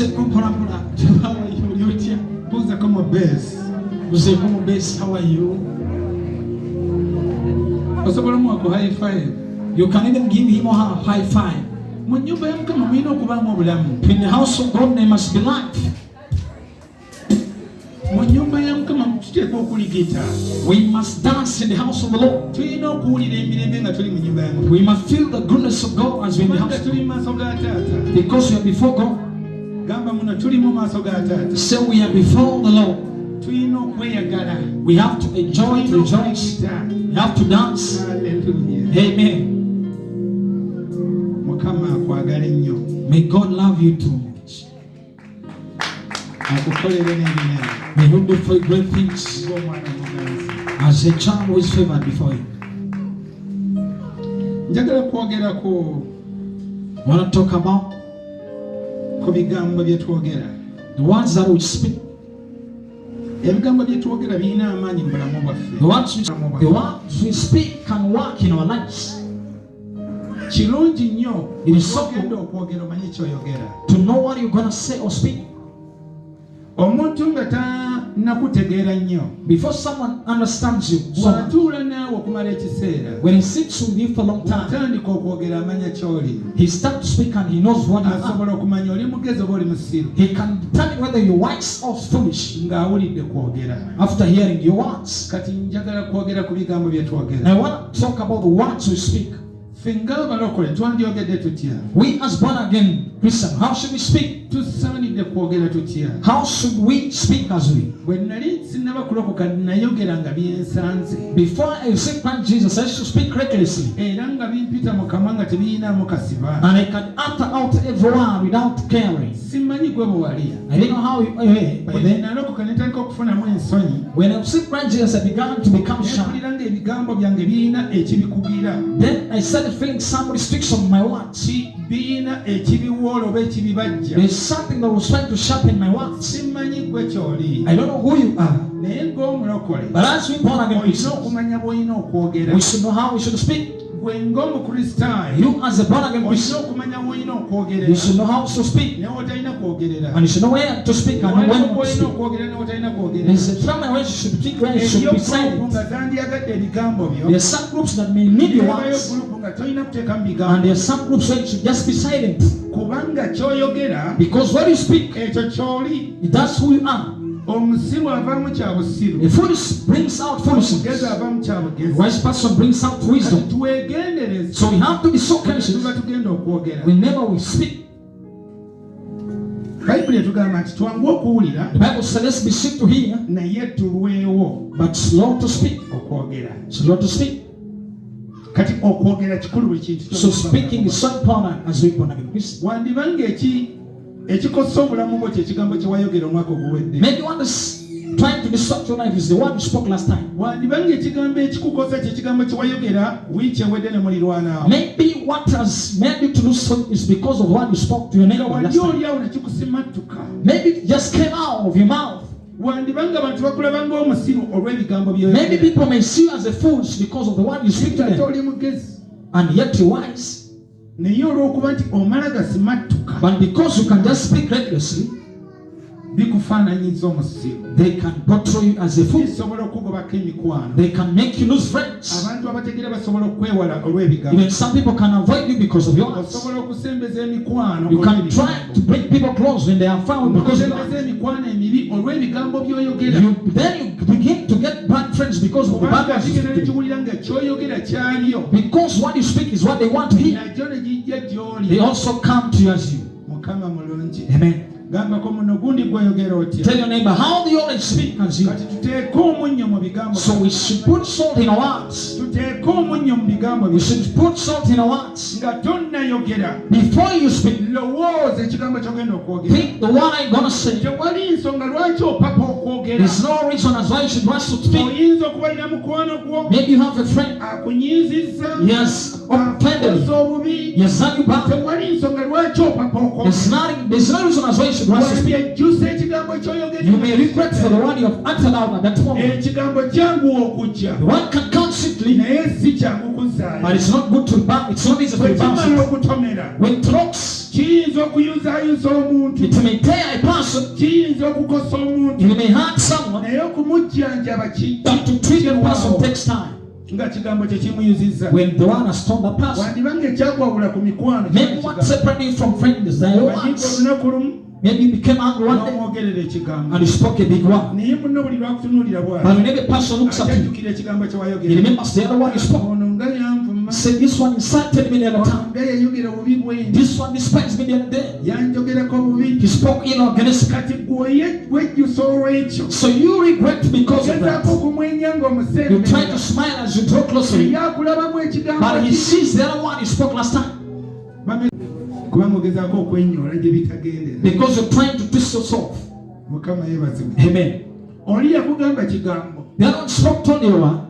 How are you? Buza kama base. How are you? Osobola mwako high five. You can even give him or her a high five. Mu nyumba ya Mukama mulina okubaamu obulamu. In the house of God there must be life. Mu nyumba ya Mukama tuteekwa okuligita. We must dance in the house of the Lord. Tulina okuwulira emirembe nga tuli mu nyumba ya Mukama. We must feel the goodness of God as we in the house of tuli mu maaso ga Taata. Because we are before God. Gamba muno tuli mu maaso ga Taata. So we are before the Lord. Tulina okweyagala. We have to enjoy, to rejoice. We have to dance. Hallelujah. Amen. Mukama akwagala nnyo. May God love you too much. Akukolere n'ebinene. May He do for you great things Ng'omwana muganzi. as a child who is favored before Him. Njagala kwogerako I want to talk about ku bigambo bye twogera. the words that we speak. Ebigambo bye twogera birina amaanyi mu bulamu bwaffe. The words we speak can work in our lives. Kirungi nnyo It is so ogenda good okwogera omanye ky'oyogera. to know what you're going to say or speak. Omuntu nga tannakutegeera nnyo Before someone understands you, bw'atuula naawe okumala ekiseera when he sits with you for a long time, atandika okwogera amanya ky'oli. he starts to speak and he knows what you are. Asobola okumanya oli mugezi oba oli musiru He can determine whether you're wise or foolish ng'awulidde kwogera. after hearing your words. Kati njagala kwogera ku bigambo bye twogera. I want to talk about the words we speak. Ffe ng'abalokole twandyogedde tutya? We as born again Christians, how should we speak? Tusaanidde kwogera tutya? How should we speak as we? Bwe nali sinnaba kulokoka nayogera nga byensanze Before I accept Christ Jesus, I should speak recklessly. era nga bimpita mu kamwa nga tebiyinaamu kasiba. And I can utter out every word without caring. Simanyi gwe bwe wali. I didn't know how by Bwe then. nalokoka ne ntandika okufunamu ensonyi When I accept Christ Jesus, I began to become shy. nepulira ng'ebigambo byange birina ekibikugira. Then I started feeling somebody speaks on my words. Birina ekibiwoola oba ekibibajja. There's something that was trying to sharpen my words. Simanyi gwe ky'oli. I don't know who you are. Naye ng'omulokole But as we born again olina Christians, okumanya bw'olina okwogera. we should know how we should speak. Gwe ng'omukristaayo You as a born again olina Christian, okumanya bw'olina you okwogerera. should know how to speak. Naye otalina kwogerera. And you should know where to speak and when Waliwo to bw'olina speak. okwogera naye otalina kwogerera. There's a time where you should speak, where you should Eyo be gurupu silent. nga zandyagadde ebigambo byo. There are some groups that may need your Nebayo words. gurupu nga tolina kuteekamu And bigambo. there are some groups where you should just be silent. Kubanga ky'oyogera Because what you speak, ekyo ky'oli. that's who you are. Omusiru avaamu kya busiru. The foolish brings out Omugezi foolishness. avaamu kya The bugezi. wise person brings out Kati wisdom. twegendereze So we have to be so cautious tuba tugenda okwogera. whenever we speak. Bayibuli etugamba nti twangu okuwulira The Bible says let's be swift to hear, naye tulwewo but slow to speak. okwogera. Slow to speak. Kati okwogera kikulu bwe kintu. So speaking is so important as we born again Christians. Wandibanga ekikosa obulamu bwo kye kigambo kye wayogera omwaka oguwedde. Maybe what is trying to disrupt your life is the one you spoke last time. Wandibanga ekigambo ekikukosa kye kigambo kye wayogera wiiki ewedde ne mulirwanaawo. Maybe what has made you to lose hope is because of what you spoke to your neighbor last Wali time. oli awo ne kikusimattuka. Maybe it just came out of your mouth. Wandibanga abantu bakulaba ng'omusiru olw'ebigambo Maybe by'oyogera. people may see you as a fool because of the word you speak to Ate them. oli mugezi. And yet you're wise. Naye olw'okuba nti omala gasimattuka But because you can just speak recklessly, bikufaananyiza omusiru. they can portray you as a fool. Bisobola okugobako emikwano. They can make you lose friends. Abantu abategeera basobola okwewala olw'ebigambo. Even some people can avoid you because of your words. Osobola okusembeza emikwano You can try to bring people close when they are found because of your okusembeza words. emikwano emibi olw'ebigambo by'oyogera. Then you begin to get bad friends because of the bad Kubanga words you kigenda speak. nekiwulira nga ky'oyogera kyalyo. Because what you speak is what they want to hear. Najjo ne gijja gy'oli. They also come to you as you. Mukama mulungi. Amen. Gambako muno gundi gw'oyogera otya. Tell your neighbor how they always speak as you. Kati tuteeke omunnyo mu bigambo. So we should put salt in our words. Tuteeke omunnyo mu bigambo We byo. should put salt in our words. Nga tonnayogera. Before you speak, Lowooza ekigambo ky'ogenda okwogera. think the one I'm going to say. Tewali nsonga lwaki opapa okwogera. There's no reason as why you should rush to speak. Oyinza okubalira mukwano gwo. Maybe you have a friend. Akunyiizizza. Yes, offended Akoze you. obubi. Yes, done you bad. Tewali nsonga lwaki opapa okwogera. There's no reason as why you should rush to speak. Wandiyejjusa ekigambo ky'oyogera. You may regret for the one you have uttered out at that moment. Ekigambo kyangu okujja. The one can come swiftly, Naye si kyangu kuzaayo. but it's not good to rebound. It's not easy to Bwe rebound. kimala okutomera. When it rocks, kiyinza okuyuzayuza omuntu, it may tear a person, kiyinza okukosa omuntu, it may hurt someone, naye okumujjanjaba but to treat a person takes time. nga kigambo kyekimuyuzizza. When the one has told the person, wandibanga ekyakwawula ku mikwano maybe what separated you from friends is that wanyiga once, olunaku lumu maybe you became angry one day n'omwogerera ekigambo, and you spoke a big one. naye munno buli lwakutunuulira But bw'ati when every person looks at you, akyajjukira ekigambo kye he wayogera. remembers the other one you spoke. Ono nga yanvuma, Say, this one insulted me the other ono time. nga yayogera bubi bwendi, This one despised me the other day. yanjogerako bubi. He spoke ill against me. Kati gwe wejjusa olw'ekyo, So you regret because of ogezaako that. okumwenya You try to ng'omusembera, smile as you draw closer to him, yakulabamu ekigambo but he ki. sees the other one you spoke last time. Kubanga ogezaako okwenyoola gye bitagendera. Because you're trying to twist yourself. Mukama yeebazibwe. Amen. Oli yakugamba kigambo, The other one spoke, told you one.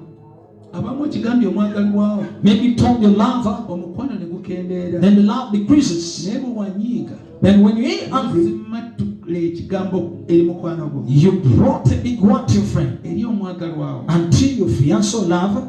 abamu okigambye omwagalwawo, Maybe you told your lover, omukwano ne gukendeera. then the love decreases. Naye bwe wanyiiga, Then when you ain't angry, zimattula ekigambo eri mukwano gwo, you brought a big one to your friend eri omwagalwawo. until your fiancé or lover.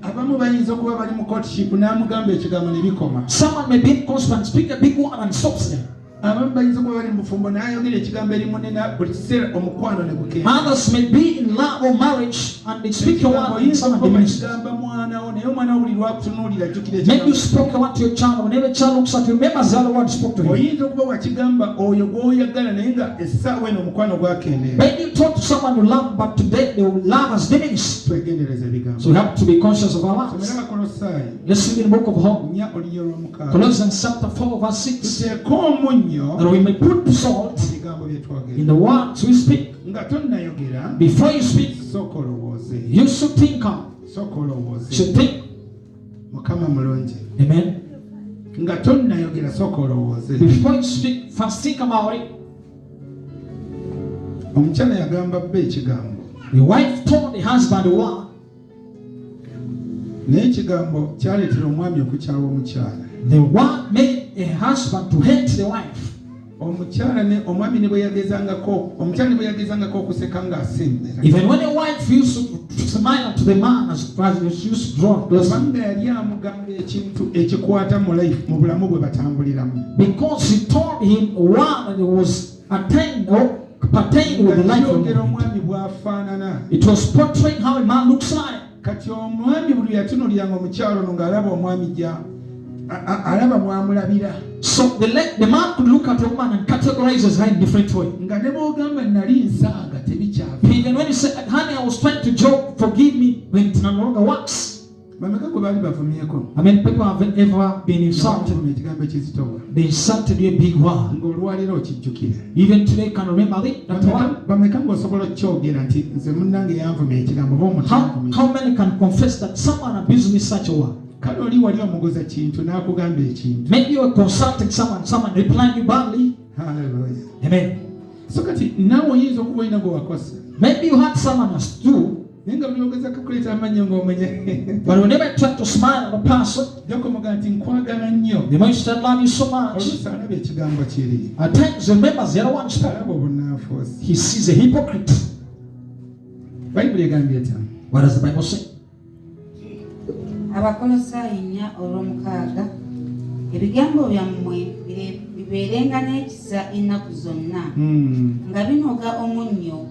Abamu bayinza okuba bali mu courtship n'amugamba ekigambo ne bikoma. Someone may be constant, speak a big one and stops them. Abamu bayinza okuba bali mu bufumbo n'ayogera ekigambo eri munene, buli kiseera omukwano ne gukendeera. Others may be in love or marriage and they speak your one and someone diminishes. Ekigamba mwana wo, naye omwana wo buli lwakutunuulira ajjukira Maybe you ekigambo. spoke a word to your child, whenever a child looks at you, remember the other one spoke to him. Oyinza okuba wakigamba oyo gw'oyagala naye nga essaawa eno omukwano gwakendeera. Maybe you talk to someone you love, but today the love has diminished. Twegendereza ebigambo. So we have to be conscious of our words. Somera Abakolosaayi Let's read in the book of Hope, 4 olunnyo olw'omukaaga. Colossians chapter 4, verse 6. Tuteeke omunnyo That we may put salt mu bigambo bye twogera. in the words we speak. Nga tonnayogera, Before you speak, sooka olowooze. you should think on. Sooka olowooze. Should think. Mukama mulungi. Amen. Nga tonnayogera, sooka olowooze. Before you speak, first think about it. Omukyala yagamba bba ekigambo, The wife told the husband one. naye ekigambo kyaleetera omwami okukyawa omukyala. The one made a husband to hate the wife. Omwami ne bwe yagezangako, omukyala ne bwe yagezangako okuseka ng'asembera. Even when a wife used to smile to the man as he used to draw closer. Kubanga yali amugamba ekintu ekikwata mu life, mu bulamu bwe batambuliramu. Because he told him one that was attained or pertained with the life of Kyogera man. omwami bw'afaanana. It was portraying how a man looks like. Kati omwami buli yatunuliranga omukyala ono ng'alaba omwami alaba mwamulabira. So the man could look at a woman and categorize her in a different way. Nga ne bw'ogamba nali nsaaga tebikyava. Even when he said, honey, I was trying to joke, forgive me, when it no longer works. Bameka gwe baali bavumyeko. I mean, people have ever been insulted. Ekigambo ekizitowa. They insulted you a big one. Ng'olwaleero okijjukira. Even today, can remember it? That one. Bameka ng'osobola okukyogera nti nze munnange yanvuma ekigambo oba omuntu yanvumya. How many can confess that someone abused me such a one? Kale oli wali omugoza kintu n'akugamba ekintu. Maybe you were consulting someone replied you badly. Hallelujah. Amen. So kati naawe oyinza okuba olina gwe wakosa. Maybe you had someone else too. Naye nga buli ogezaako kuleeta amannyo ng'omenya. But whenever you try to smile at a person, Jjako muga nti nkwagala nnyo. the man said, love you so much. Oluusi alaba ekigambo kiri. At times, remembers the other one spoke. Alaba obunnanfuusi. He sees a hypocrite. Bayibuli egambye etya? What does the Bible say? Abakolosaayi 4:6 ebigambo byammwe bibeerenga n'ekisa ennaku zonna nga binoga omunnyo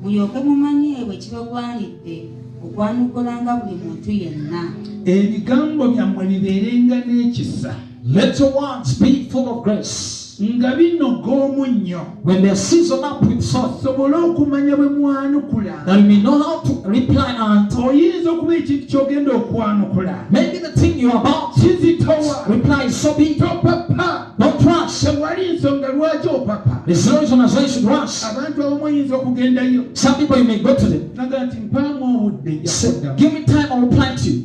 mulyoke mumanye bwe kibagwanidde okwanukulanga buli muntu yenna. Ebigambo byammwe bibeerenga n'ekisa. Let your words be full of grace. Nga binoga omunnyo. When they are seasoned up with salt, Osobole okumanya bwe mwanukula. that you may know how to reply unto. Oyinza okuba ekintu ky'ogenda okwanukula. Maybe the thing you are about to Kizitowa. reply is so big. Topapa. Don't rush. Tewali nsonga lwaki opapa. There's no reason as why you should rush. Abantu abamu oyinza okugendayo. Some people you may go to them. Naga nti mpaamu obudde nja Say, kuddamu. give me time, I will reply to you.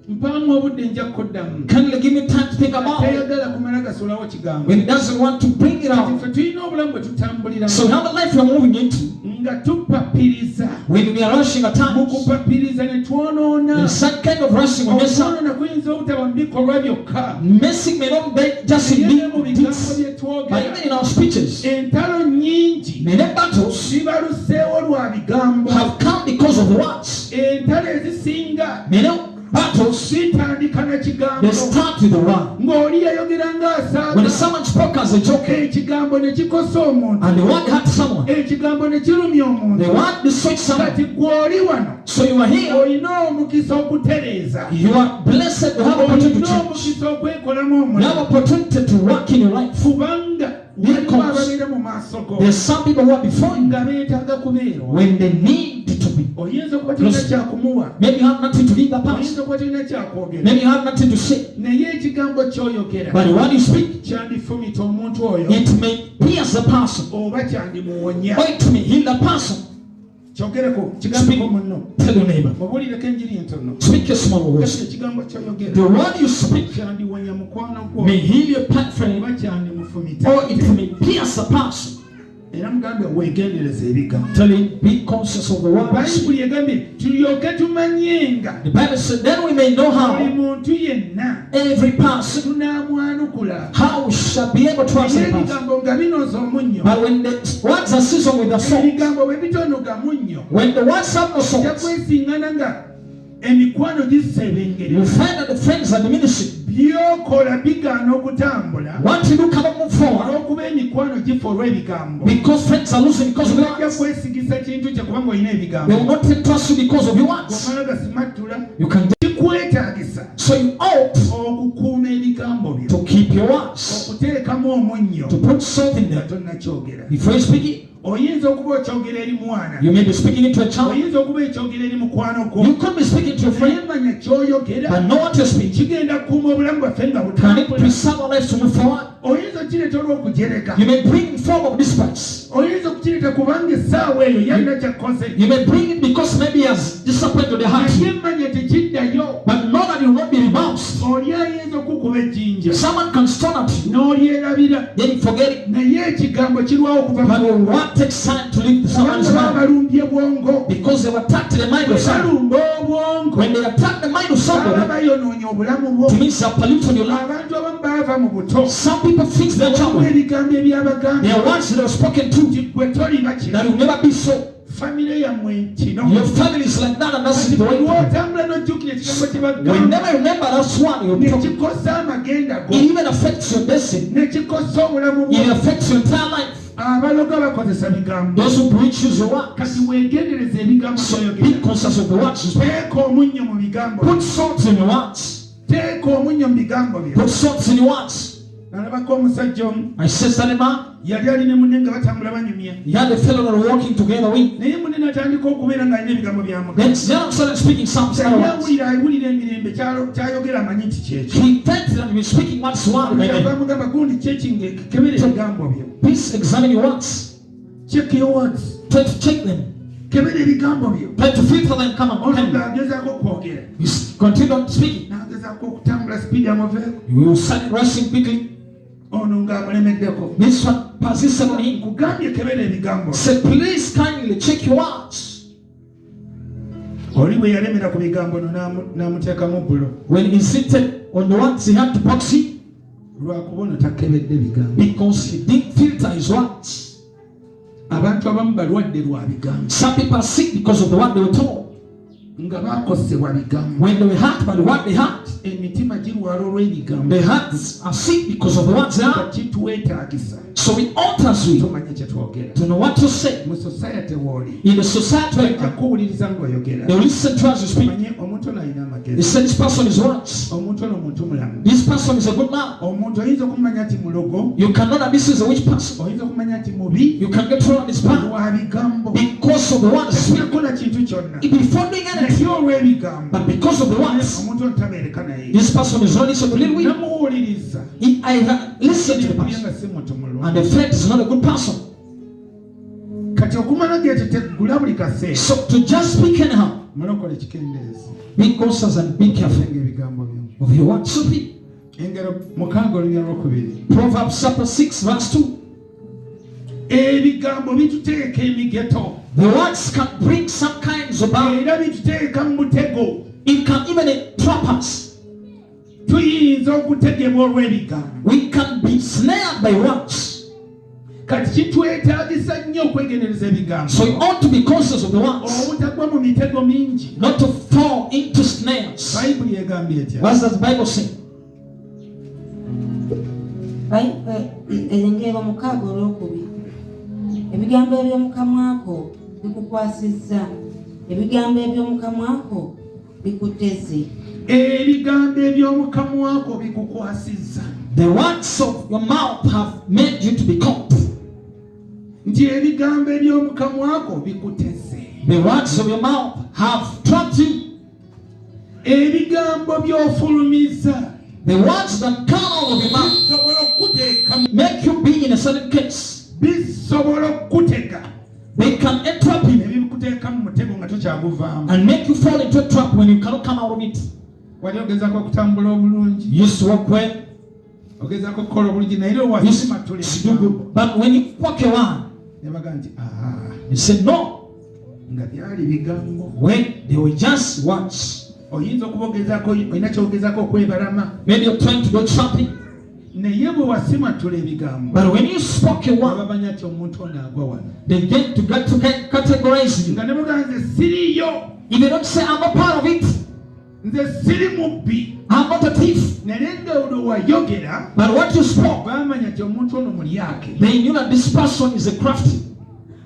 Mpaamu obudde nja kuddamu. Can you give me time to think about it? Tayagala kumala gasulawo kigambo. When he doesn't want to bring it out. Ffe tulina obulamu bwe tutambuliramu. So now the life you're moving into, nga tupapiriza. when we are rushing at Mu times, kupapiriza ne twonoona. in some kind of rushing, we mess up. Okwonoona kuyinza obutaba mu bikolwa byokka. Messing may not be just in Naye mu big bigambo deeds, bye but twogera. even in our speeches. Entalo nnyingi Many battles zibaluseewo lwa bigambo. have come because of words. Entalo ezisinga Many battles, zitandika na kigambo. they start with the word. Ng'oli yayogera ng'asaaga. When someone spoke as a joke, ekigambo ne kikosa omuntu. and the word hurt someone, ekigambo ne kirumya omuntu. the word destroyed someone. Kati gw'oli wano. So you are here. olina omukisa okutereeza. You are blessed to have opportunity to olina change. omukisa okwekolamu omulimu. You have opportunity to work in your life. kubanga waliwo ababeera mu maaso go. There's some people who are before you nga beetaaga kubeera. when they need to be. oyinza okuba tulina kyakumuwa. Maybe you have nothing to give the past. oyinza okuba tulina kyakwogera. Maybe you have nothing to say. naye ekigambo ky'oyogera. But what you speak, kyandifumita omuntu oyo. it may pierce the person, oba kyandimuwonya. or it may heal the person. kyogereko kigambeko munno. Tell your neighbor. mubuulireko enjiri entono. Speak your small words. ekigambo ky'oyogera. The word you speak kyandiwonya mukwano gwo. may heal your pet friend, oba kyandimufumita. or it may pierce the person. era mugambe weegendereza ebigambo. Tell him, be conscious of the word. bayibuli egambye tulyoke tumanyenga. The Bible said, then we may know buli how muntu yenna every person, tunaamwanukula. how we shall be able to answer the person. ebigambo nga binoza omunnyo. But when the words are seasoned with the salt, ebigambo bwe bitonoga munnyo. when the words have no salt, jakwesingana nga emikwano gisebengere. you find that the friends are diminishing. byokola bigaana okutambula. What you do cannot move forward olw'okuba emikwano gifa olw'ebigambo. because friends are losing because of your ojja words. kwesigisa kintu kye kubanga olina They will ebigambo. not trust you because of your words. omala gasimattula. You can, kikwetaagisa so you ought okukuuma ebigambo byo. to keep your words, okuteekamu omunnyo to put salt in nga there tonnakyogera. before you speak it. oyinza okuba okyogera eri mwana. You may be speaking it to a child. oyinza okuba ekyogera eri mukwano gwo. You could be speaking to a naye friend, manya ky'oyogera but know what you speak. kigenda kukuuma obulamu bwaffe nga Can it butambula. preserve our lives to move forward? oyinza okukireeta olw'okujereka. You may bring in form of despise. oyinza okukireeta kubanga essaawa eyo yalina kyakoze. You may bring it because maybe he has disappointed the heart. naye manya tekiddayo. But know that you will not be reboused. oli ayinza okukuba ejjinja Someone can stone at you, n'olyerabira. then you forget it. naye ekigambo kirwawo okuva But mu bwongo. what takes time to leave someone's kubanga mind? babalumbye bwongo. Because they've attacked the mind bwe of someone. balumba obwongo When they attack the mind of baba somebody, bayonoonya obulamu bwo. it means they're polluting your life. abantu abamu baava mu buto. Some people think they're Waliwo trouble. ebigambo ebyabagamba. There are words that are spoken to gwe toliba kino. that will never be so. famire yammwe kino. Your family is like that, and that's the way. lwotambula n'ojjukira ekigambo kye bagamba. Whenever you remember that's one, ne you're talking. kikosa amagenda go. It even affects your destiny. ne kikosa obulamu It bwo. affects your entire life. abaloga bakozesa bigambo. Those who preach use your words. kati weegendereza ebigambo So be by'oyogera. conscious of the words you speak. teeka omunnyo mu bigambo. Put salt in your words. teeka omunnyo mu bigambo byo. Put salt in your words. nalabako omusajja omu I said that man, yali alina munne nga batambula banyumya. he had a fellow that were walking together with. naye munne n'atandika okubeera ng'alina ebigambo Then byamugamba. the other started speaking some other words. awulira emirembe kyayogera amanyi nti kyekyo. He felt that he was speaking what's one. bamugamba gundi kyekinge kebera ebigambo byo. Please examine your words. check your words. Try to check them. kebera ebigambo byo. Try to filter them. Come on. ono Come on. ng'agezaako okwogera. You continue on speaking. n'agezaako okutambula sipiidi amuveeko. You will start rushing quickly. ono ng'amulemeddeko. This one persisted on him. kugambye kebera ebigambo. Said, please kindly check your words. oli bwe yalemera ku bigambo no n'amuteekamu bulo. When he insisted on the words, he had to box him lwakuba ono takebedde bigambo. because he didn't filter his words. abantu abamu balwadde lwa bigambo. Some people are sick because of the word they were told. nga baakosebwa bigambo. When they were hurt by the word they had, emitima girwala olw'ebigambo. their hearts are sick because of the words they had. kitwetaagisa So it alters you tumanye kye twogera. to know what to say. mu society w'oli In the society, bajja kuwuliriza ng'oyogera. they will listen to us you speak. manye omuntu ono alina They amagezi. say this person is wise. omuntu ono muntu mulamu. This person is a good man. omuntu oyinza okumanya nti mulogo. You cannot that this is a witch person. oyinza okumanya nti mubi. You can get thrown on his path lwa bigambo. because of the words he speak. takola kintu kyonna. Before doing anything, naye olw'ebigambo. but because of the words, omuntu ono tabeereka naye. this person is not so little weak. namuwuliriza. I listened to the nga person, si muntu mulungi. and the friend is not a good person. kati okumala gete teggula buli kaseera. So to just speak anyhow, mulokole kikendeezi. be conscious and be careful nga ebigambo byo. of your words. So be. engero mukaaga olunya lwokubiri. Proverbs chapter 6 verse 2. ebigambo bituteeka emigeto. The words can bring some kinds of harm. era bituteeka mu mutego. It can even trap us. tuyinza okutegebwa olw'ebigambo. We can be snared by words. kati kitwetaagisa nnyo okwegendereza ebigambo. So you ought to be conscious of the words, obutagwa mu mitego mingi. not to fall into snares. Bayibuli egambye etya? What does the Bible say? Engero 6:2. Ebigambo eby'omu kamwa ko bikukwasizza, ebigambo eby'omu kamwa ko bikuteze. Ebigambo eby'omu kamwa ko bikukwasizza. The words of your mouth have made you to be caught. Nti ebigambo eby'omu kamwa ko bikuteze. The words of your mouth have trapped you. Ebigambo by'ofulumiza. The words that come out of your mouth bisobola okuteeka make you be in a certain case. bisobola okutega. They can entrap you Ebikuteeka mu mutego nga tokyaguvaamu. and make you fall into a trap when you cannot come out of it. Wali ogezaako okutambula obulungi. You used to walk well, Ogezaako okukola obulungi naye you used owasimatula to do good. But when you walk around, ne baga nti you say no, nga byali bigambo. when they were just words. Oyinza okuba ogezaako olina kyogezaako okwebalama Maybe you're trying to go trapping, naye bwe wasimatula ebigambo but when you spoke a word, babamanya nti omuntu ono agwa wano. they get to categorize you. Nga ne baga nze siriyo, If you don't say, I'm not part of it, nze siri mubbi, I'm not a thief, naye nga olwo wayogera but what you spoke, baamanya nti omuntu ono mulyake, they knew that this person is a crafty,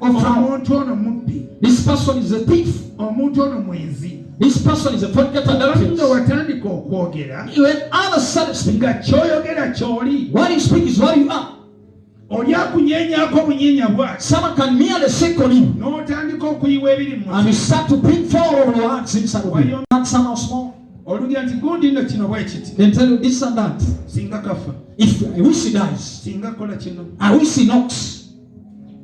omuntu ono mubbi, this person is a thief, omuntu ono mwenzi. this person is a fornicator. Nga watandika okwogera When others started speaking, nga kyoyogera ky'oli, what you speak is what you are. oli akunyeenyaako obunyeenya bwaki, Someone can merely shake on you, n'otandika okuyiwa ebiri mu and you start to bring forward your words inside of you. Not somehow small. olugira nti gundi nno kino bwe kiti, They tell you this and that. singa kafa, If I wish he dies, singa kola kino, I wish he knocks.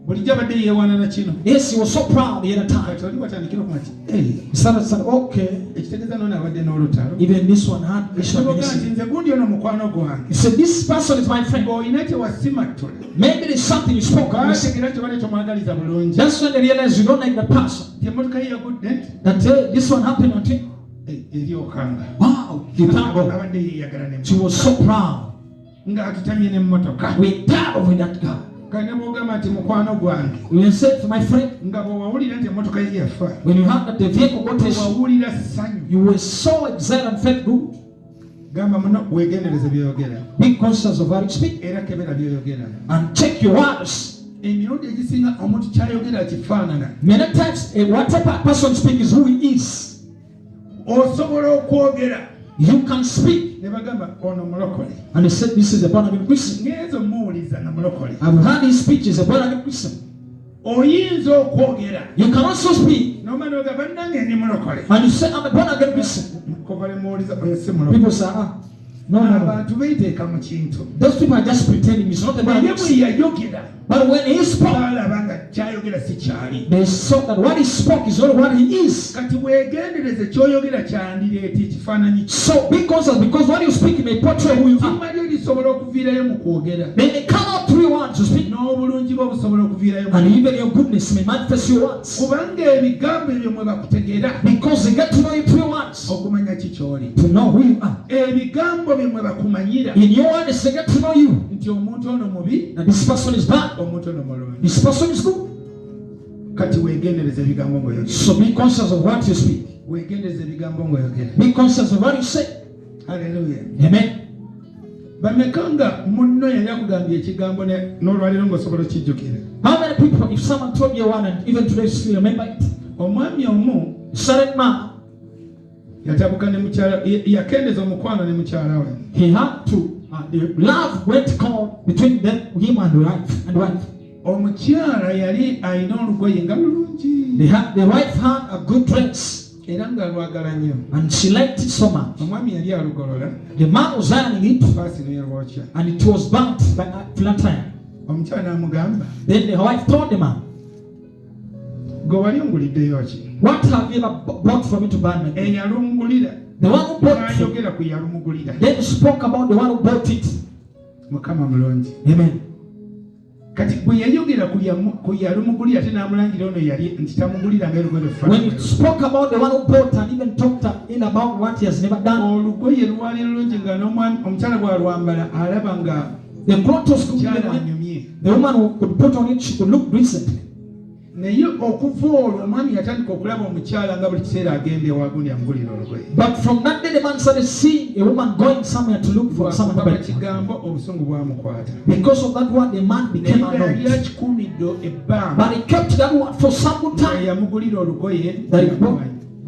bulijjo abadde yeewaana na kino. Yes, he was so proud the other time. Kati oli watandikira okuba nti He started, okay, ekitegeeza noona abadde n'olutalo. even this one had this one. Kiboga nti nze gundi ono mukwano gwange. He said, this person is my friend. Ng'olina kyewasimatula. Maybe there's something you spoke of. Baategeera nti obadde tomwagaliza bulungi. That's when they realize you don't like that person. Nti emmotoka ye yagudde nti That this one happened unto him. eri okanga. Wow, he thank God. Abadde yeeyagala ne She was so proud. nga atutamye n'emmotoka. We died over that guy. Kale ne bw'ogamba nti mukwano gwange, We said to my friend, nga bwe wawulira nti emmotoka ye yafa, when you heard that the vehicle got his, wawulira ssanyu. you were so excited and felt good. Gamba muno weegendereze by'oyogera Be conscious of what you speak era kebera by'oyogera. and check your words. Emirundi egisinga omuntu kyayogera kifaanana. Many times, whatever person speaks is who he is. Osobola okwogera You can speak. ne bagamba ono mulokole. And they said, this is a born again Christian. Ngenza omuwuliza nga mulokole. I've heard his speech is a born again Christian. Oyinza okwogera You can also speak n'omala ogamba bannange ndi mulokole. and you say, I'm a born again Christian. Kova lemuwuliza oyo si mulokole. People say, no. Abantu beeteeka mu kintu. Those people are just pretending it's not a born Naye again bwe Christian. yayogera But when he spoke, baalaba nga kyayogera si kyali. they saw that what he spoke is not what he is. Kati weegendereze ky'oyogera kyandireeta ekifaananyi kyo. So be conscious, because what you speak may portray who you are. Ttima lyo lisobola okuviirayo mu kwogera. They may come out through your words you speak, N'obulungi bwo busobola okuviirayo mu and even your goodness may manifest your words. kubanga ebigambo ebyo mwe bakutegeera Because they get to know you through your words, okumanya ki ky'oli. to know who you are. Ebigambo bye mwe bakumanyira In your words, they get to know you. nti omuntu ono mubi, That this person is bad, omuntu ono mulungi. this person is good. Kati weegendereza ebigambo ng'oyogera. So be conscious of what you speak. Weegendereza ebigambo ng'oyogera. Be conscious of what you say. Haleluya. Amen. Bameka nga munno yali akugambye ekigambo n'olwaliro ng'osobola okijjukira. How many people, if someone told you one and even today you still remember it? Omwami omu Certain man, yatabuka ne mukyala, yakendeza omukwano ne mukyala we. he had to, the love went cold between them, him and the wife. Omukyala yali alina olugoye nga lulungi The wife had a good dress, era nga lwagala nnyo. and she liked it so much. Omwami yali alugolola The man was ironing it, paasi n'erwokya. and it was burnt by a flat iron. Omukyala n'amugamba, Then the wife told the man, gwe wali onguliddeyo ki? what have you ever bought for me to burn my clothes? Eyalungulira The one who bought it. n'ayogera ku yalumugulira. Then spoke about the one who bought it. Mukama mulungi. Amen. Kati bwe yayogera ku yalumugulira ate n'amulangira ono yali nti tamugulira ng'olugoye When he lufaanana. spoke about the one who bought and even talked in about what he has never done, Olugoye lwali lulungi nga n'omwami omukyala bw'alwambala alaba nga the clothes was good. mukyala anyumye. bulungi. The woman who could put on it, she could look decently. Naye okuva olwo omwami yatandika okulaba omukyala nga buli kiseera agenda ewagundi amugulira olugoye. But from that day the man started seeing a woman going somewhere to look for someone to buy. Kigambo obusungu bwamukwata. Because of that word the man became annoyed. But he kept that word for some good time. Yamugulira olugoye that he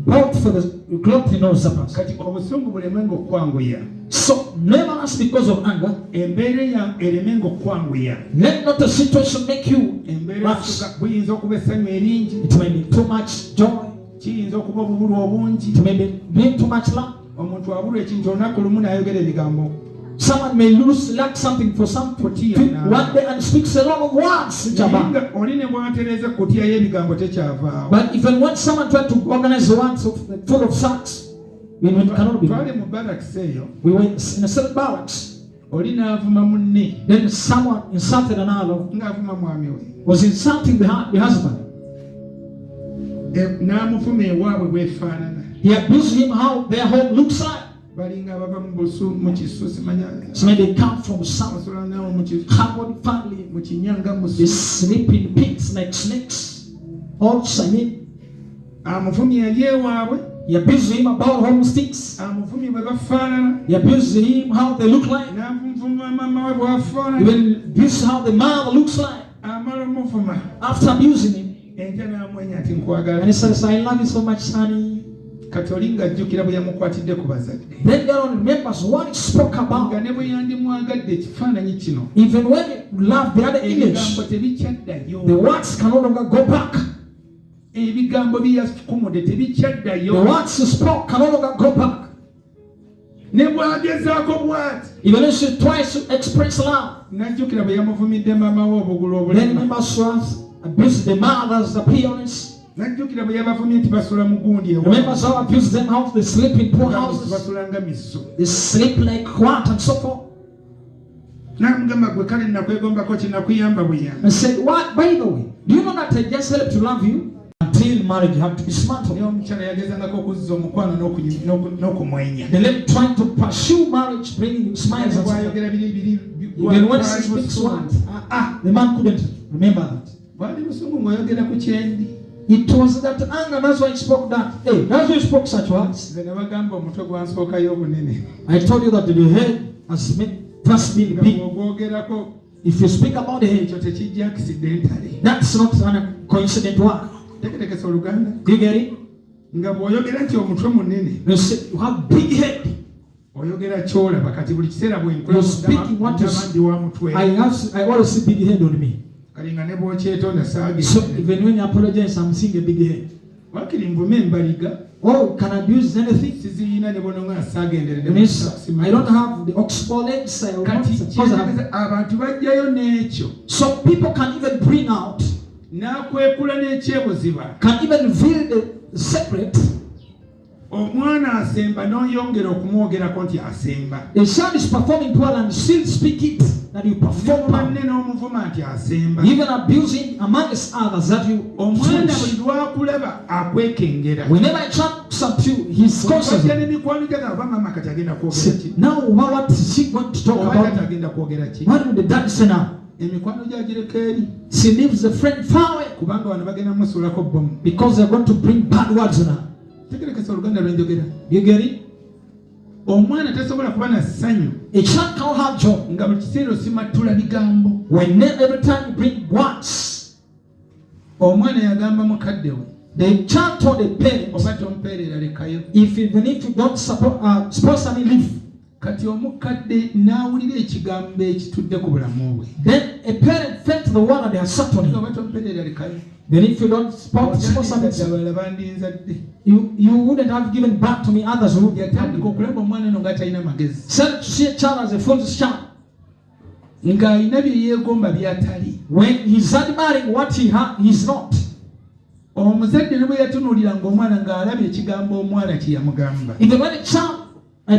bought for the cloth in those suppers. Kati obusungu bulemenga okwanguya. So never ask because of anger. Embeera ya eremenga okwanguya. Let not the situation make you rash. Buyinza okuba essanyu eringi. It may be too much joy. Kiyinza okuba obubulu obungi. It may be too much love. Omuntu abulwa ekintu olunaku lumu n'ayogera ebigambo. Someone may lack something for some one day and speaks a lot of words. But even when someone tried to organize the words full of sacks, we cannot be. We were in a certain barracks. Then someone insulted another, was insulting the husband. He abused him how their home looks like. So when they come from some Harvard family, they sleep in pigs like snakes. Also, I mean, he abused him about home sticks. He abused him how they look like. Even this how the mother looks like. After abusing him, and he says, I love you so much, honey. Then God remembers what he spoke about. Even when he loved the other image, the words can no longer go back. The words he spoke can no longer go back. Even if she tries to express love, then remembers to abuse the mother's appearance. Remember how abuse them, how they sleep in poor houses. They sleep like what and so forth. And said, what? By the way, do you know that I just helped to love you? Until marriage, you have to be smart. The lady trying to pursue marriage, bringing smiles and so forth. Even when she speaks words, the man couldn't remember that. It was that anger, that's why he spoke that. Hey, that's why he spoke such words. I told you that the head has first been big. If you speak about the head, that's not a coincident word. Do you get it? You say you have big head. You're speaking what you see. I always see big head on me. So even when you apologize, I'm seeing a big head. Oh, can I abuse anything? I don't have the oxbow legs. So people can even bring out, can even reveal the secret. The child is performing well and still speak it that you perform well. Even abusing amongst others that you whenever I chant up to you, he's conscious. Now what is she going to talk about? What will the dad say now? She leaves the friend far away because they're going to bring bad words on her. Do you get it? A child can't have joy when every time you bring words. The child told the parents, even if you don't sponsor me, leave. Then a parent felt the word that they had sat on him. Then if you don't sponsor me, you wouldn't have given back to me. Others would. Send to see a child as a fool's child. When he's admiring what he's not. Even when a child, a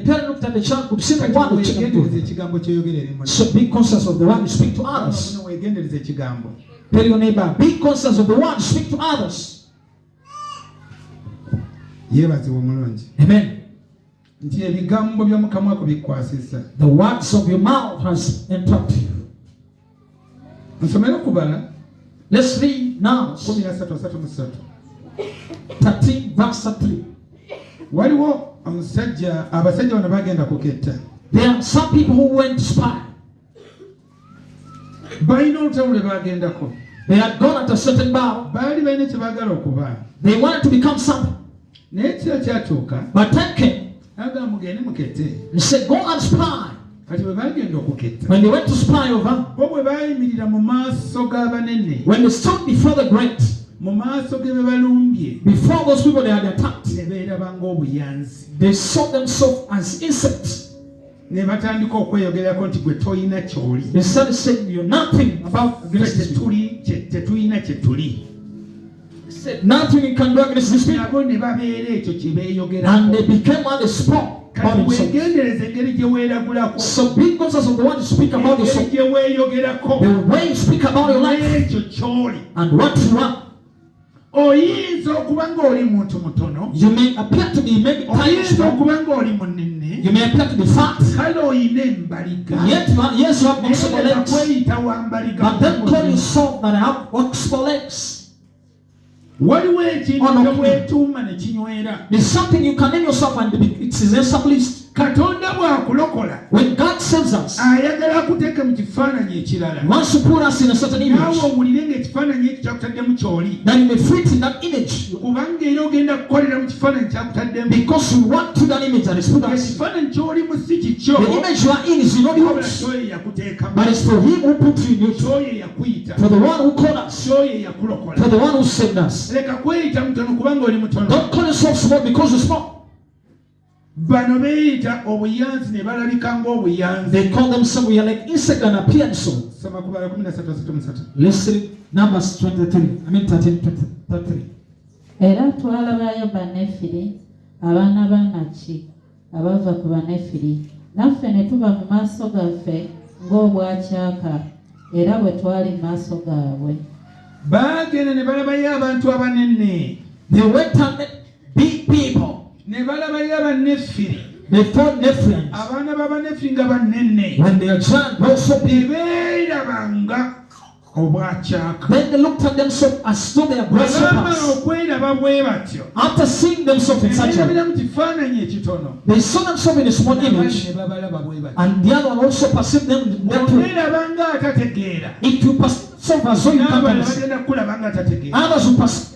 parent looked at the child, could see the word which he do. So be conscious of the word you speak to others. Tell your neighbor, be conscious of the word you speak to others. Amen. The words of your mouth has interrupted you. nsomera kubala. Let's read now. 13:3. 13 verse 3. Waliwo abasajja bano bagenda kuketta. There are some people who went to spy. Balina olutawule bagendako. They had gone at a certain bar. Baali balina kye baagala okuba. They wanted to become something. Naye ekiro kyatuuka. But time came. Agamba mugende mukette. He said, go and spy. Kati bwe bagenda okuketta. When they went to spy over, bo bwe baayimirira mu maaso g'abanene. when they stood before the great, mu maaso ge be balumbye. before those people they had attacked, ne beeraba ng'obuyanzi. they saw themselves as insects. Ne batandika okweyogerako nti gwe toyina ky'oli. They started saying, you're nothing about against this people. tetulina kye tuli. Said, nothing you can do against this people. nabo ne babeera ekyo kye beeyogerako. And they became on the spot. kati weegendereza engeri gye weeragulako. So be conscious of the one you speak about yourself. engeri gye weeyogerako. The way you speak about your life. ekyo ky'oli. And what you are. oyinza okuba ng'oli muntu mutono. You may appear to be maybe tiny. oyinza okuba ng'oli munene. You may appear to be fat. kale oyina embaliga. Yet yes, you have boxable legs. kweyita wa mbaliga. But then call yourself that I have boxable legs. waliwo ekintu kye weetuuma ne kinywera. There's something you can name yourself and it is established. katonda bw'akulokola. When God saves us, ayagala akuteeka mu kifaananyi ekirala. wants to put us in a certain naawe image, owulire ng'ekifaananyi ekyo kyakutaddemu ky'oli. that you may fit in that image. kubanga era ogenda kukolera mu kifaananyi kyakutaddemu. Because you want to that image that is put us. ekifaananyi ky'olimu si kikyo. The image you are in is not wabula yours, kyoyo yakuteekamu. but it's for Him who put you in it. kyoyo yakuyita. For the one who called us. kyoyo yakulokola. For the one who saved us. leka kweyita mutono kubanga oli mutono. Don't call yourself small because you're small. bano beeyita obuyanzi ne balabika ng'obuyanzi. They call themselves, we are like insect and appear so. soma kubala 13:3. Let's read Numbers 33. Era twalabayo Banefiri, abaana b'Anaki abava ku Banefiri, naffe ne tuba mu maaso gaffe ng'obwakyaka, era bwe twali mu maaso gaabwe. baagenda ne balabayo abantu abanene. They went and met big people. ne balabayo abanefiri. They fought Nephilim. abaana b'abanefiri nga banene. When they are giant, they also ne big. beerabanga obwakyaka. Then they looked at themselves as though they are bamala grasshoppers. okweraba bwe batyo. After seeing themselves in such a way, nebeerabira mu kifaananyi ekitono. they saw themselves in a small image, ne babalaba bwe batyo. and the other one also perceived them that way. bweeraba nga atategeera. If you perceive yourself as though you can't n'abalala understand, bagenda kulaba nga atategeera. others will perceive.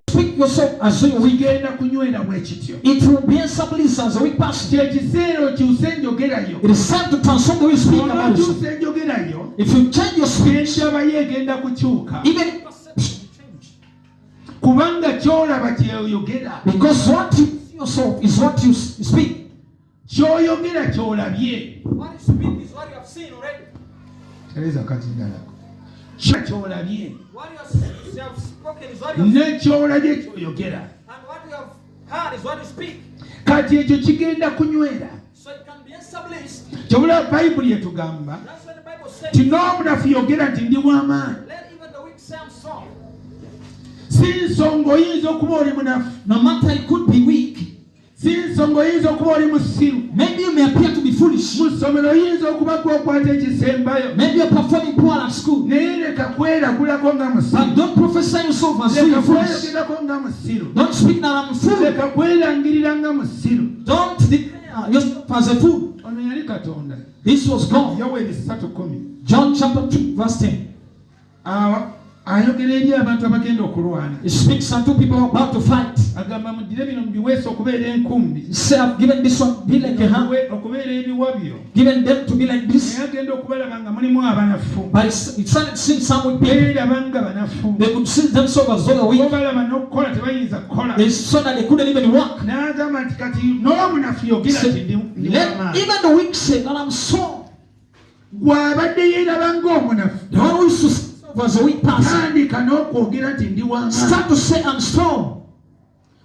Speak yourself as though you're weak. bigenda kunywera bwe kityo. It will be established as a weak person. kyekiseera okyuse enjogerayo. It is time to transform the way you speak about yourself. olw'okyusa enjogerayo. If you change your speech, enjabayo egenda kukyuka. even perception will change. kubanga kyolaba kyeyoyogera. Because what you see yourself is what you speak. kyoyogera kyolabye. What you speak is what you have seen already. tereza katindala kyolabye. What you have spoken is what you have seen. nekyolabye kyoyogera. And what you have heard is what you speak. kati ekyo kigenda kunywera. So it can be established. kyobula bayibuli etugamba That's what the Bible says. ti n'omunafu yogera nti ndi w'amaanyi. Let even the weak say I'm strong. si nsonga oyinza okuba oli munafu. No matter you could be weak. si nsonga oyinza okuba oli musiru. Maybe you may appear to be foolish. mu ssomero oyinza okuba gwokwata ekisembayo. Maybe you're performing poor at school. naye leka kweragulako nga musiru. But don't prophesy yourself as though leka you're foolish. kweyogerako nga musiru. Don't speak that I'm a fool. leka kwerangirira nga musiru. Don't declare yourself as a fool. ono yali katonda. This was God. yoweri 3:10. John chapter 2 verse 10. ayogera eri abantu abagenda okulwana. He speaks unto people who are about to fight. agamba mugire bino mubiweesa okubeera enkumbi. He said, I've given this one be like a hand, okubeera ebiwabyo. given them to be like this. naye agenda okubalaba nga mulimu abanafu. But it started seeing some weak people. beeraba nga banafu. They could see themselves as though they're weak. obalaba n'okukola tebayinza kukola. They saw that they couldn't even walk. n'agamba nti kati n'omunafu yogera nti ndi Let w'amaanyi. even the weak say that I'm strong. gw'abadde yeeraba ng'omunafu. The one who used to see himself as a weak person, tandika n'okwogera nti ndi w'amaanyi. start to say I'm strong.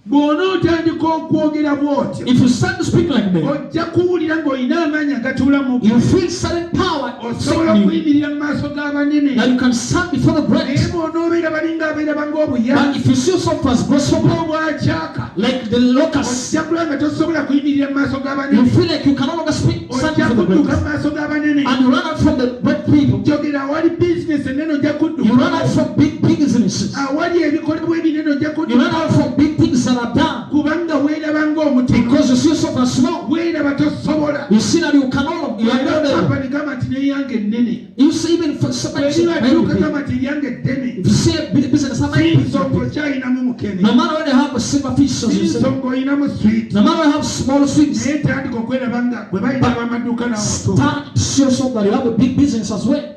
bw'onootandika okwogera bw'otyo. If you start to speak like that, ojja kuwulira ng'olina amaanyi agatuula mu you feel certain power osobola in you, okuyimirira mu maaso g'abanene. that you can stand before the naye great. bw'onoobeera balinga abeeraba But ng'obuyanzi if you see yourself as grasshopper, obwakyaka, like the locust, ojja kulaba nga tosobola kuyimirira mu maaso you g'abanene. feel like you can no longer stand ojja before the kudduka great, mu maaso g'abanene. and you run out from the great people. jogera awali ojja kudduka. You run out from big businesses. Awali ebikolebwa ebinene ojja You run kudduka. out from big things that are done. Kubanga weeraba ng'omutima. Because you see yourself as small. Weeraba tosobola. You see that you cannot. You are not able. Kampani gamba nti neyange nnene. You see even for somebody. Bw'eriba gamba nti lyange ddene. If you see a big business, somebody. Nsongo kyayinamu mukene. No matter when they have a silver fish, Nsongo oyinamu sweet. no matter when they have small sweets, Naye tandika okweraba nga bwe bayina amaduuka nawo. start to see yourself that you have a big business as well.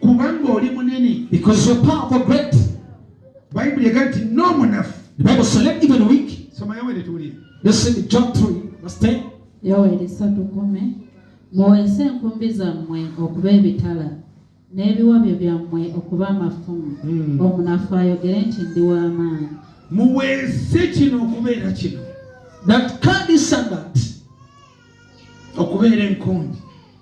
Kubanga oli munene. Because you're powerful, great. Bayibuli egamba nti n'omunafu. The Bible says, let even weak. Somayo were tuwulire. Listen to John 3, verse 10. Yoweri 3:10 muweese enkumbi zammwe okuba ebitala n'ebiwabyo byammwe okuba amafumu omunafu ayogere nti ndi w'amaanyi. Muweese kino okubeera kino. That can be said that Okubeera enkumbi.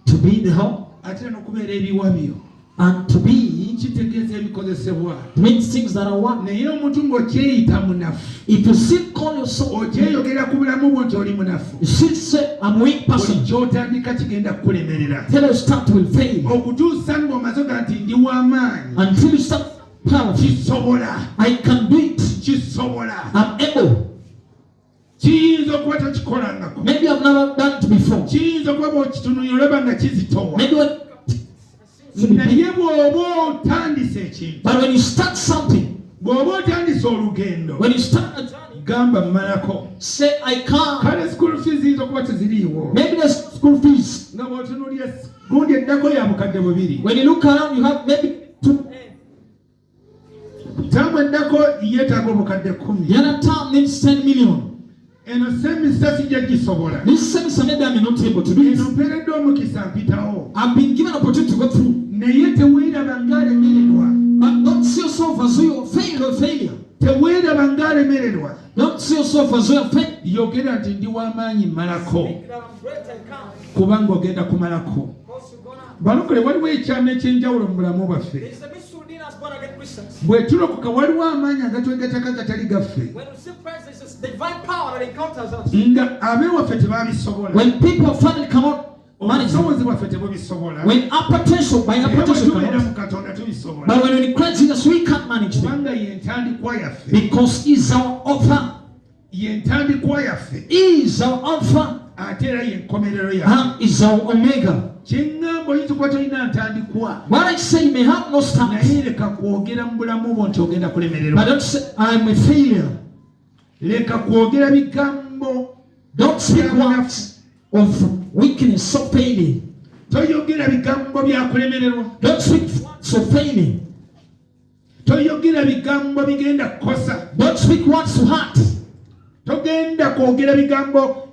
to be the hope Ate n'okubeera ebiwabyo. and to be Kitegeeza ebikozesebwa. means things that are one. Naye omuntu ng'okyeyita munafu. If you still call yourself, Okyeyogera ku bulamu bwo nti oli munafu. you still say, I'm a weak person, Buli ky'otandika kigenda kukulemerera. till you start will fail. Okutuusa ng'omaze oga nti ndi w'amaanyi. Until you start powerful. Kisobola. I can do it. Kisobola. I'm able. Kiyinza okuba tokikolangako. Maybe I've never done it before. Kiyinza okuba bw'okitunuulira olaba nga kizitowa. Maybe when, Naye bw'oba otandise ekintu. but when you start something, Bw'oba otandise olugendo. when you start a journey, Gamba mmalako. say, I can't. Kale school fees ziyinza okuba teziriiwo. Maybe there's school fees. Nga bw'otunuulira gundi eddako ya bukadde bubiri. When you look around, you have maybe two. Taamu eddako yeetaaga obukadde 10. The other term needs 10 million. Eno semisa sijja gisobola. This semester, maybe I'm not able to do Eno it. mpeereddwa omukisa mpitawo. I've been given an opportunity to go through. Naye teweeraba ng'alemererwa. But don't see yourself as though you're failure or failure. Teweeraba ng'alemererwa. Don't see yourself as though you're failure. Yogera nti ndi w'amaanyi mmalako. Kubanga ogenda kumalako. Balokole waliwo ekyama ekyenjawulo mu bulamu bwaffe. Bwe tulokoka waliwo amaanyi agatwegataka gatali gaffe. Nga ab'ewaffe tebaabisobola. When people finally cannot manage it, Obusobozi bwaffe tebubisobola. when our potential, by our Naye bwe potential tubeera cannot. mu Katonda tubisobola. But when we Christ Jesus, we can't manage them. Kubanga ye ntandikwa yaffe. Because He's our author. Ye ntandikwa yaffe. He is our alpha Ate era ye nkomerero yaffe. and is our omega. Kyeŋŋamba oyinza okuba tolina ntandikwa. What I say, you may have no start. Naye leka kwogera mu bulamu bwo nti ogenda But kulemererwa. don't say, I'm a failure. Leka kwogera bigambo. Don't speak words of weakness or failing. Toyogera bigambo bya kulemererwa. Don't speak words of failing. Toyogera bigambo bigenda kukosa. Don't speak words to hurt. Togenda kwogera bigambo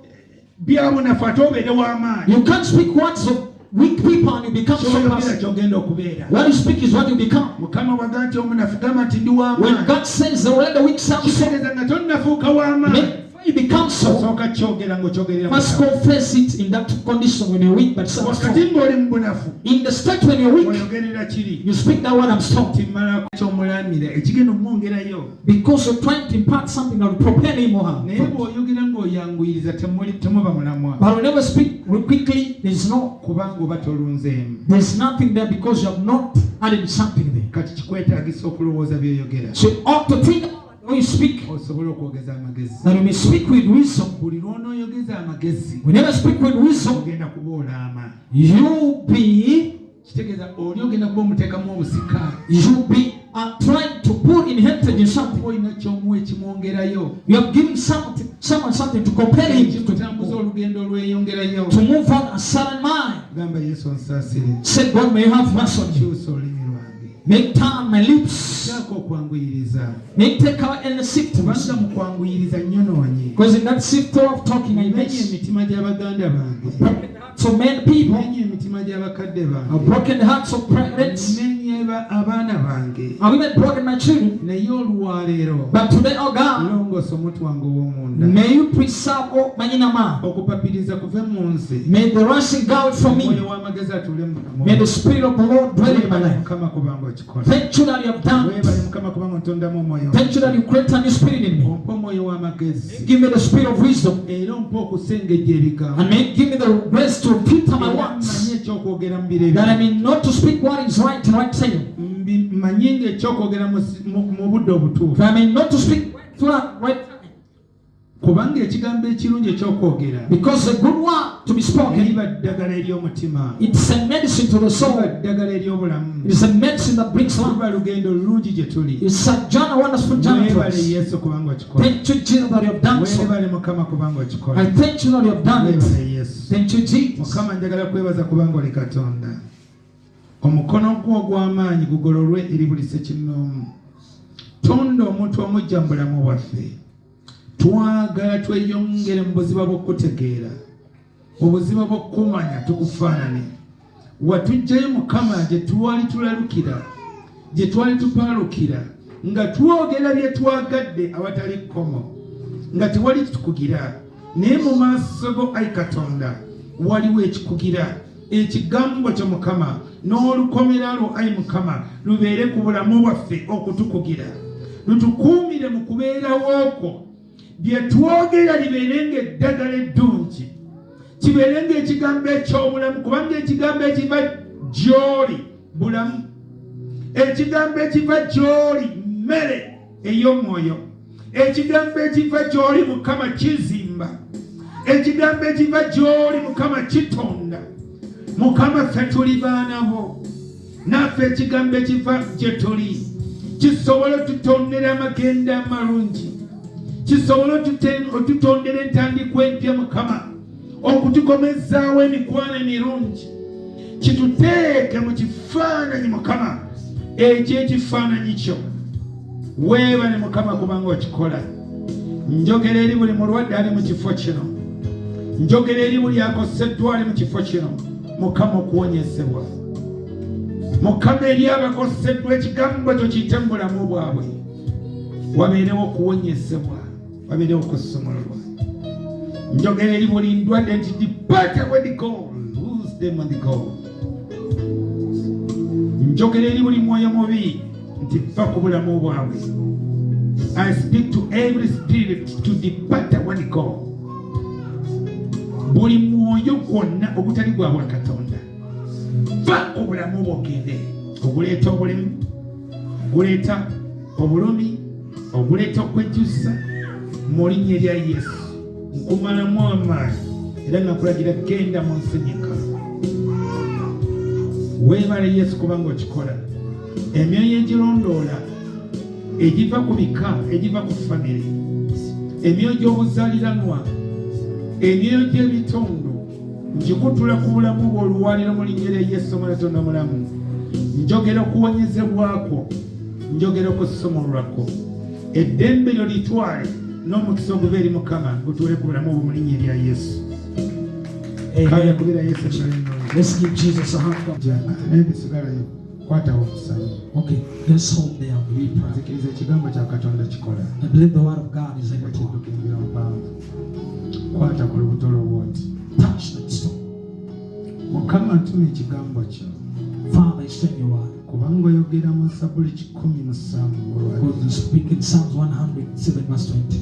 bya bunafu ate obeere w'amaanyi. You can't speak words of weak people and you become so Ky'oyogera massive. ky'ogenda okubeera. What you speak is what you become. Mukama bw'agamba nti omunafu gamba nti ndi When w'amaanyi. God says the word, the weak sound so, Kitegeeza nga tonnafuuka w'amaanyi. before you become so, Osooka kyogera ng'okyogerera mu must Mukama. confess it in that condition when you're weak, but so Wakati ng'oli mu bunafu in the state when you're weak, oyogerera kiri. you speak that word, I'm strong. Timmalako ky'omulamira ekigenda omwongerayo. Because you're trying to impart something that will propel him or Naye her. bw'oyogera ng'oyanguyiriza temuba mulamwa. But whenever you speak quickly, there's Kubanga oba tolunzeemu. nothing there because you have not added something there. Kati kikwetaagisa okulowooza by'oyogera. So you ought to think when you speak, Osobole okwogeza amagezi. that you may speak with wisdom. Buli lw'onooyogeza amagezi Whenever you speak with wisdom, ogenda kuba olaama. you'll be Oli ogenda kuba omuteekamu obusika. trying to put in heritage in something. Olina ky'omuwa ekimwongerayo. You have given someone something to compel him Ekikutambuza olugendo olweyongerayo. to move on a certain mind. Gamba Yesu onsaasire. Say, God, may you have mercy on me. Kyusa olulimi lwange. Make turn my lips. Kyako okwanguyiriza. Make take out any symptoms. Kubanga mu kwanguyiriza nyonoonye. Because in that symptom of talking, I Menye miss. emitima gy'abaganda bange. Broken hearts of many people. Menye emitima gy'abakadde I've bange. broken the hearts of parents. Menye abaana bange. I've even broken my children. Naye olwaleero But today, oh God, longoosa omutu wange ow'omunda. may you preserve all my inner man. Okupapiriza kuve mu nsi. May the rushing go out from me. Omwoyo w'amagezi atule mu kamwa. May the Spirit of the Lord dwell in my Weebale life. Mukama kubanga okikola. Thank you that you have done Weebale it. Mukama kubanga ontondamu omwoyo. Thank you that you create a new spirit in me. Ompa omwoyo w'amagezi. Give me the spirit of wisdom. Era ompa okusengejja ebigambo. And may give me the grace to repeat my Era words. mmanye ekyokwogera mu biro That I ebyo. mean not to speak what is right and right saying. manyinga ekyokwogera mu budde obutuufu. I mean not to speak right. Kubanga ekigambo ekirungi ekyokwogera. Because a good word to be spoken. Liba ddagala ery'omutima. It's a medicine to the soul. Liba ddagala ery'obulamu. It's a medicine that brings life. Liba lugendo lulungi gye tuli. It's a journey, wonderful journey to us. Weebale Yesu kubanga okikola. Thank you Jesus that you have done so. Weebale Mukama kubanga okikola. I thank you that you have done it. Weebale Yesu. Thank you Jesus. Mukama njagala kwebaza kubanga oli Katonda. Omukono gwo ogw'amaanyi gugololwe eri buli ssekinnoomu. Tonda omuntu omujja mu bulamu bwaffe. Twagala tweyongere mu buziba bw'okutegeera, obuziba bw'okumanya tukufaanane. Watujjayo Mukama gye twali tulalukira, gye twali tupaalukira, nga twogera bye twagadde awatali kkomo, nga tewali kitukugira. Naye mu maaso go Ayi Katonda waliwo ekikugira. Ekigambo kyo Mukama n'olukomera lwo Ayi Mukama lubeere ku bulamu bwaffe okutukugira. Lutukuumire mu kubeerawo kwo. Bye twogera libeerenga eddagala eddungi, kibeerenga ekigambo eky'obulamu, kubanga ekigambo ekiva gy'oli bulamu, ekigambo ekiva gy'oli mmere ey'omwoyo, ekigambo ekiva gy'oli Mukama kizimba, ekigambo ekiva gy'oli Mukama kitonda. Mukama ffe tuli baana bo, naffe ekigambo ekiva gye tuli kisobola otutondera amagenda amalungi, kisobola otutondera entandikwa empya Mukama, okutukomezaawo emikwano emirungi, kituteeke mu kifaananyi Mukama eky'ekifaananyi kyo. Weebale Mukama kubanga okikola. Njogera eri buli mulwadde ali mu kifo kino, njogera eri buli akoseddwa ali mu kifo kino, Mukama okuwonyezebwa. Mukama eri abakoseddwa ekigambo kyo kiyite mu bulamu bwabwe, wabeerewo okuwonyezebwa, wabeerewo okusumululwa. Njogera eri buli ndwadde nti depart where they go, lose them when they go. Njogera eri buli mwoyo mubi nti vva ku bulamu bwabwe. I speak to every spirit to depart when they go. Buli mwoyo gwonna ogutali gwa bwa Katonda, vva ku bulamu bw'ogende. Oguleeta obulemu, oguleeta obulumi, oguleeta okwejjusa, mu linnya erya Yesu nkumalamu amaanyi era nakulagira genda mu nsenyeka. Weebale Yesu kubanga okikola. Emyoyo egirondoola egiva ku bika, egiva ku famire, emyoyo gy'obuzaaliranwa, emyoyo gy'ebitundu, nkikutula ku bulamu bwo oluwaaliro mu linnya erya Yesu Katonda mulamu. Njogera okuwonyezebwako, njogera okusumululwako. Eddembe lyo litwale n'omukisa oguva eri Mukama gutuule ku bulamu bwo mu linnya erya Yesu. Kale kubira Yesu ekireno. Let's give Jesus a hand. N'ebisigalayo kwatawo omusana. Okay, let's hold there and we pray. Nzikiriza ekigambo kya Katonda kikola. I believe the word of God is able to Tukimbira mpanvu. Kwata ku lubuto lw'obwoti. touch that stone. Mukama ntuma ekigambo kyo. Father, send your word. Kubanga oyogera mu Zaburi 17 Because you speak in Psalms 107 verse 20.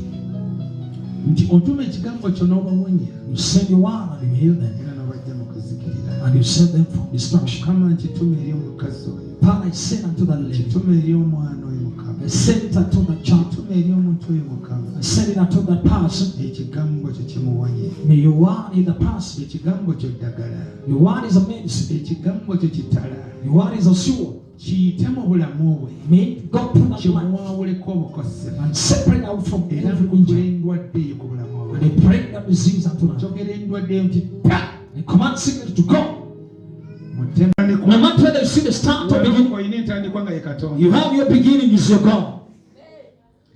nti otuma ekigambo kyo n'obawonya You send your word and you heal them. era n'obajja mu kuzikirira. And you save them from destruction. Mukama nkituma eri omukazi oyo, Father, I send unto that lady. kituma eri omwana oyo Mukama, I send it unto that child. kituma eri omuntu oyo Mukama. I send it unto that person. Ekigambo kyo kimuwonye, May your word in the person. ekigambo kyo ddagala, Your word is a medicine. ekigambo kyo kitala, Your word is a sword. kiyite mu bulamu bwe, May God put that life kimuwaawuleko obukose, and separate out from era every nkugula injury. endwadde eyo ku bulamu bwe. And they break that disease unto them. Njogera endwadde eyo nti ta They command sickness to go. mutendeko. No matter whether you see the start or beginning, Olina entandikwa nga ye Katonda. you have your beginning is your God.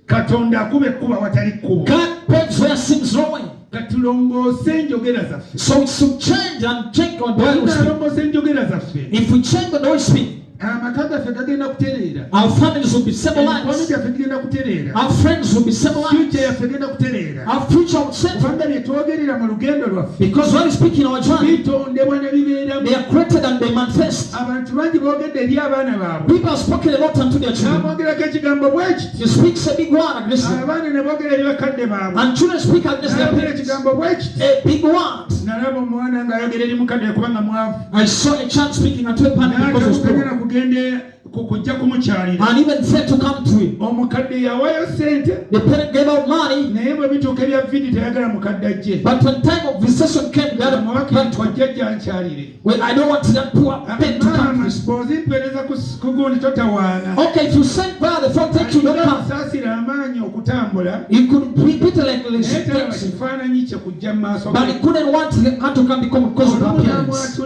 Katonda akuba ekkuba watali kkubo. God points where seems no way. Katulongoose enjogera zaffe. So it's to change and check on the way we speak. Tunalongoosa enjogera zaffe, If we change on the way we speak, amaka gaffe gagenda kutereera, our families will be emikwano civilized. gyaffe gigenda kutereera, Our friends will be civilized. future yaffe egenda kutereera. Our future will settle. Kubanga bye twogerera mu lugendo lwaffe Because when we speak in our journey, bitondebwa ne bibeeramu. they are created and they manifest. Abantu bangi boogedde eri abaana baabwe, People have spoken a lot unto their children. n'aboogerako ekigambo bwe kiti, You speak a big word against them. abaana ne boogera eri bakadde baabwe, And children speak against their n'ayogera parents. ekigambo bwe kiti. A big word. Nalaba omwana ng'ayogera eri mukadde we kubanga mwavu, I saw a child speaking unto a parent because of n'atabuganya school. na kugenda kujja kumukyalira. And even said to come to him. Omukadde yawaayo ssente. The parent gave out money. Naye bwe bituuka ebya vidi tayagala mukadde ajje. But when time of visitation came, the other went to wajjajja ankyalire. Well, I don't want that poor parent to come. Bw'ozimpeereza ku gundi totawaana. Okay, if you send by the phone, thank you, don't come. Saasira amaanyi okutambula. He could repeat like this. Kifaananyi kye kujja mu maaso. But he couldn't want her to come because of her appearance.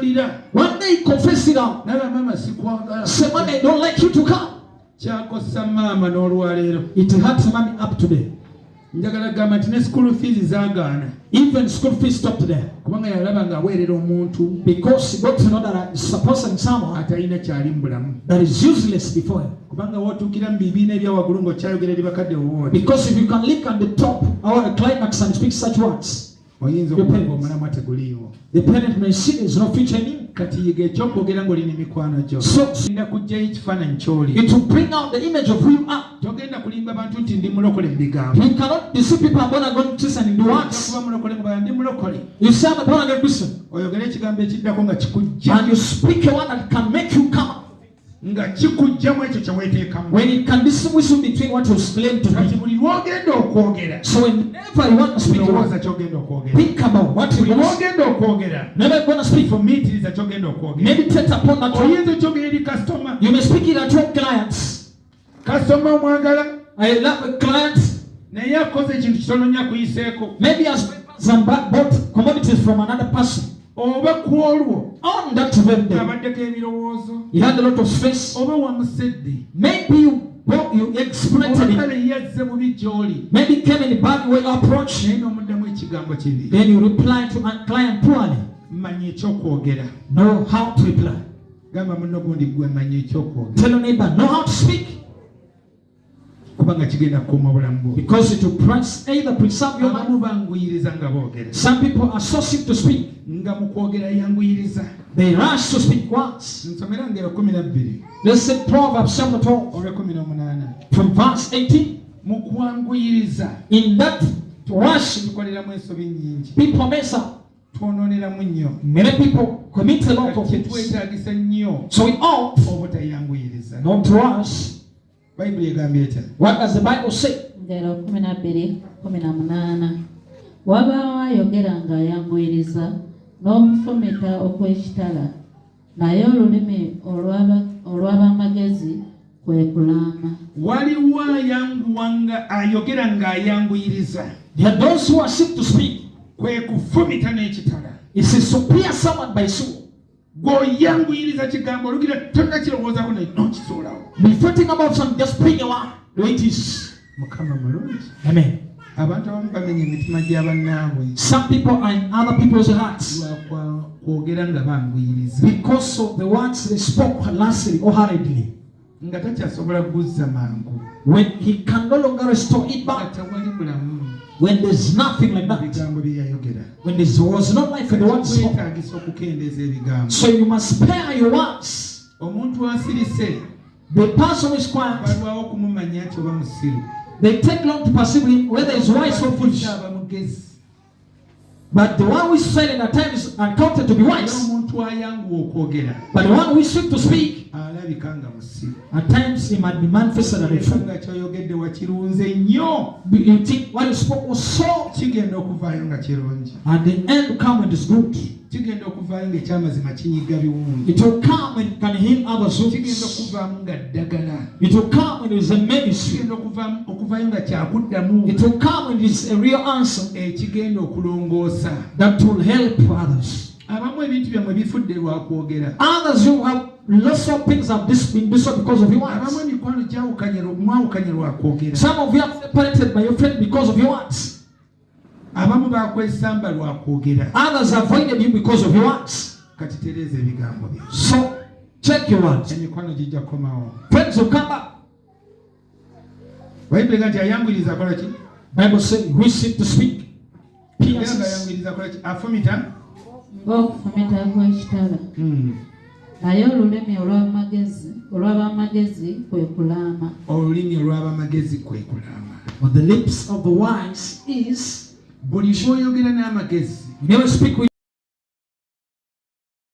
One day he confessed it out. Said, "Mommy, I don't like you to come." Kyakosa maama n'olwaleero. It hurts mommy up today. Njagala gamba nti ne school fees zaagaana. Even school fees stopped there. Kubanga yalaba ng'aweerera omuntu. Because he got to know that I supposing someone atalina kyali mu bulamu. that is useless before him. Kubanga wootuukira mu bibiina ebya waggulu ng'okyayogera eri bakadde wowooti. Because if you can look at the top or the climax and speak such words, oyinza okuba omulamu ate guliiwo. The parent may see there is no future in him. Kati yiga ekyokwogera ng'olina mikwano gyo. So genda kuggyayo ekifaananyi ky'oli. it will bring out the image of who you are. Togenda kulimba bantu nti ndi mulokole mu bigambo. You cannot deceive people born again Christian in the words. Kuba mulokole mu baya ndi mulokole. You say I'm a born again Christian. Oyogera ekigambo ekiddako nga kikujja. And you speak a word that can make you come. Nga kikujjamu ekyo kye weeteekamu. When it can distinguish between what you claim to kati be. buli lw'ogenda okwogera. So whenever you want to speak, olowooza ky'ogenda okwogera. think about what you buli want to lw'ogenda okwogera. never going to speak. Fumiitiriza ky'ogenda okwogera. Meditate upon that word. Oyinza okyogera eri kasitoma. You may speak it at your clients. Kasitoma omwagala. I love a client. Naye akoze ekintu kitono nnyo akuyiseeko. Maybe has bought commodities from another person. Oba ku olwo. On that very day, abaddeko ebirowoozo. he had a lot of stress. Oba wamusedde. Maybe you exploited Kale it. yazze bubi gy'oli. Maybe it came in a bad way approach. Naye n'omuddamu ekigambo kibi. Then you reply to a client poorly. Mmanyi ekyokwogera. Know how to reply. Gamba munno gundi gwe mmanyi ekyokwogera. Tell your neighbor, know how to speak. Kubanga kigenda kukuuma bulamu bwo. Because it will either preserve your life. Abamu banguyiriza nga boogera. Some people are so sick to speak. Nga mu kwogera yanguyiriza. They rush to speak once. Nsomera ngero 12. Let's say Proverbs chapter 12 olwa 18. from verse 18. Mu kwanguyiriza. In that rush, tukoleramu ensobi nnyingi. people mess up. Twonooneramu nnyo. Many people commit a lot of things. Kyetwetaagisa nnyo. So we ought obutayanguyiriza. not to rush. Bayibuli egambye etya? What does the Bible say? Ngero 12:18. Wabaawo ayogera ng'ayanguyiriza n'omufumita okw'ekitala, naye olulimi olw'abamagezi kwe kulaama. Waliwo ayanguwanga ayogera ng'ayanguyiriza. There are those who are sick to speak. Kwe kufumita n'ekitala. It is to pierce someone by sword. Gw'oyanguyiriza kigambo olugira tonnakirowoozaako naye n'okisuulawo. Before thinking about something, just bring a word. The way it is. Mukama mulungi. Amen. Abantu abamu bamenya emitima gya bannaabwe. Some people are in other people's hearts lwa kwogera nga banguyiriza. because of the words they spoke lastly or hurriedly. Nga takyasobola kuguzza mangu. When he can no longer restore it back. Tewali bulamu. When there's nothing like that. Ebigambo bye yayogera. When there was no life in the words spoken. Weetaagisa okukendeeza ebigambo. So you must spare your words. Omuntu asirise. The person who is quiet, balwawo okumumanya nti oba musiru. they take long to perceive him whether he's wise or foolish. But the one who is silent at times are counted to be wise. Omuntu ayanguwa okwogera. But the one who is swift to speak, alabika nga musiru. at times he might be manifested as a fool. Nga kyoyogedde wakirunze nnyo. You think what you spoke was so, kigenda okuvaayo nga kirungi. and the end will come when it is good. Kigenda okuvaayo ng'ekyamazima kinyiga biwundu. It will come when it can heal others. Kigenda okuvaamu nga ddagala. It will come when there is a ministry. Kigenda okuvaayo nga kyakuddamu. It will come when it is a real answer ekigenda okulongoosa. that will help others. Abamu ebintu byammwe bifudde lwa kwogera. Others who have lots of things have been this because of your Abamu words. emikwano mwawukanye lwa kwogera. Some of you are separated by your friend because of your words. Abamu bakwesamba lwa kwogera. Others avoided you because of your words. Kati tereeza ebigambo byo. So check your words. Emikwano gijja kukomawo. Friends will come back. Bayibuli nti ayanguyiriza akola ki? Bible says we seek to speak. Pierces. Ayanguyiriza akola ki? Afumita. Ng'okufumita kw'ekitala. Naye olulimi olw'abamagezi kwe kulaama. Olulimi olw'abamagezi kwe kulaama. But the lips of the wise is buli bw'oyogera n'amagezi. never speak with